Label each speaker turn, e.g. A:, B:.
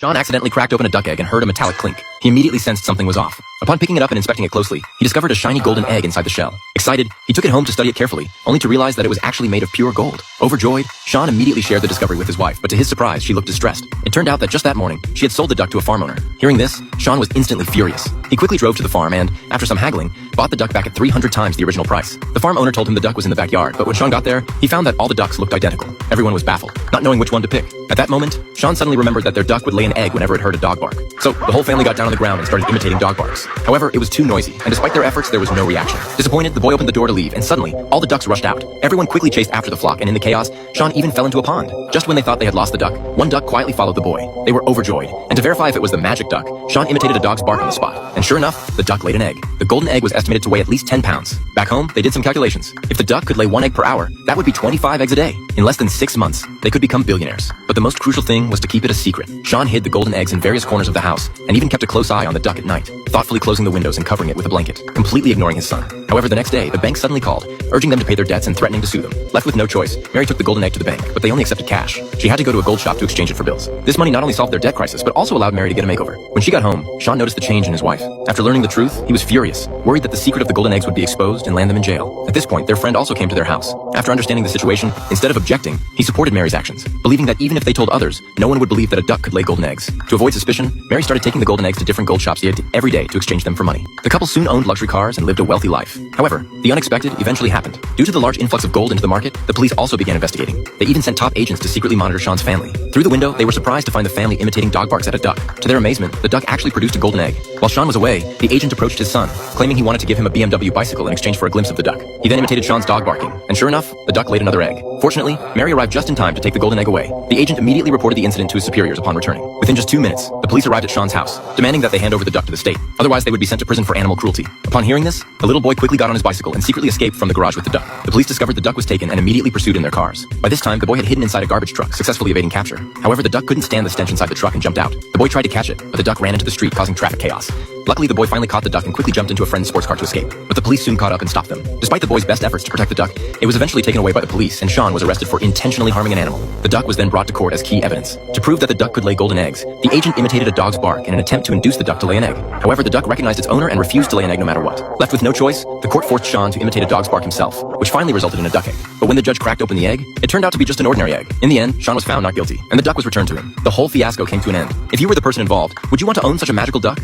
A: Sean accidentally cracked open a duck egg and heard a metallic clink. He immediately sensed something was off. Upon picking it up and inspecting it closely, he discovered a shiny golden egg inside the shell. Excited, he took it home to study it carefully, only to realize that it was actually made of pure gold. Overjoyed, Sean immediately shared the discovery with his wife, but to his surprise, she looked distressed. It turned out that just that morning, she had sold the duck to a farm owner. Hearing this, Sean was instantly furious. He quickly drove to the farm and, after some haggling, bought the duck back at 300 times the original price. The farm owner told him the duck was in the backyard, but when Sean got there, he found that all the ducks looked identical. Everyone was baffled, not knowing which one to pick. At that moment, Sean suddenly remembered that their duck would lay an egg whenever it heard a dog bark. So, the whole family got down on the ground and started imitating dog barks. However, it was too noisy, and despite their efforts, there was no reaction. Disappointed, the boy opened the door to leave, and suddenly, all the ducks rushed out. Everyone quickly chased after the flock, and in the chaos, Sean even fell into a pond. Just when they thought they had lost the duck, one duck quietly followed the boy. They were overjoyed, and to verify if it was the magic duck, Sean imitated a dog's bark on the spot. And sure enough, the duck laid an egg. The golden egg was estimated to weigh at least 10 pounds. Back home, they did some calculations. If the duck could lay 1 egg per hour, that would be 25 eggs a day. In less than 6 months, they could become billionaires. But the most crucial thing was to keep it a secret. Sean hid the golden eggs in various corners of the house, and even kept a close eye on the duck at night, thoughtfully closing the windows and covering it with a blanket, completely ignoring his son. However, the next day, the bank suddenly called, urging them to pay their debts and threatening to sue them. Left with no choice, Mary took the golden egg to the bank, but they only accepted cash. She had to go to a gold shop to exchange it for bills. This money not only solved their debt crisis, but also allowed Mary to get a makeover. When she got home, Sean noticed the change in his wife. After learning the truth, he was furious, worried that the secret of the golden eggs would be exposed and land them in jail. At this point, their friend also came to their house. After understanding the situation, instead of objecting, he supported Mary's actions, believing that even if they told others, no one would believe that a duck could lay golden eggs. To avoid suspicion, Mary started taking the golden eggs to different gold shops every day to exchange them for money. The couple soon owned luxury cars and lived a wealthy life. However, the unexpected eventually happened. Due to the large influx of gold into the market, the police also began investigating. They even sent top agents to secretly monitor Sean's family. Through the window, they were surprised to find the family imitating dog barks at a duck. To their amazement, the duck actually produced a golden egg. While Sean was away, the agent approached his son, claiming he wanted to give him a BMW bicycle in exchange for a glimpse of the duck. He then imitated Sean's dog barking, and sure enough, the duck laid another egg. Fortunately, Mary arrived just in time to take the golden egg away. The agent immediately reported the incident to his superiors upon returning. Within just 2 minutes, the police arrived at Sean's house, demanding that they hand over the duck to the state. Otherwise, they would be sent to prison for animal cruelty. Upon hearing this, the little boy quickly got on his bicycle and secretly escaped from the garage with the duck. The police discovered the duck was taken and immediately pursued in their cars. By this time, the boy had hidden inside a garbage truck, successfully evading capture. However, the duck couldn't stand the stench inside the truck and jumped out. The boy tried to catch it, but the duck ran into the street, causing traffic chaos. Luckily, the boy finally caught the duck and quickly jumped into a friend's sports car to escape. But the police soon caught up and stopped them. Despite the boy's best efforts to protect the duck, it was eventually taken away by the police, and Sean was arrested for intentionally harming an animal. The duck was then brought to court as key evidence. To prove that the duck could lay golden eggs, the agent imitated a dog's bark in an attempt to induce the duck to lay an egg. However, the duck recognized its owner and refused to lay an egg no matter what. Left with no choice, the court forced Sean to imitate a dog's bark himself, which finally resulted in a duck egg. But when the judge cracked open the egg, it turned out to be just an ordinary egg. In the end, Sean was found not guilty, and the duck was returned to him. The whole fiasco came to an end. If you were the person involved, would you want to own such a magical duck?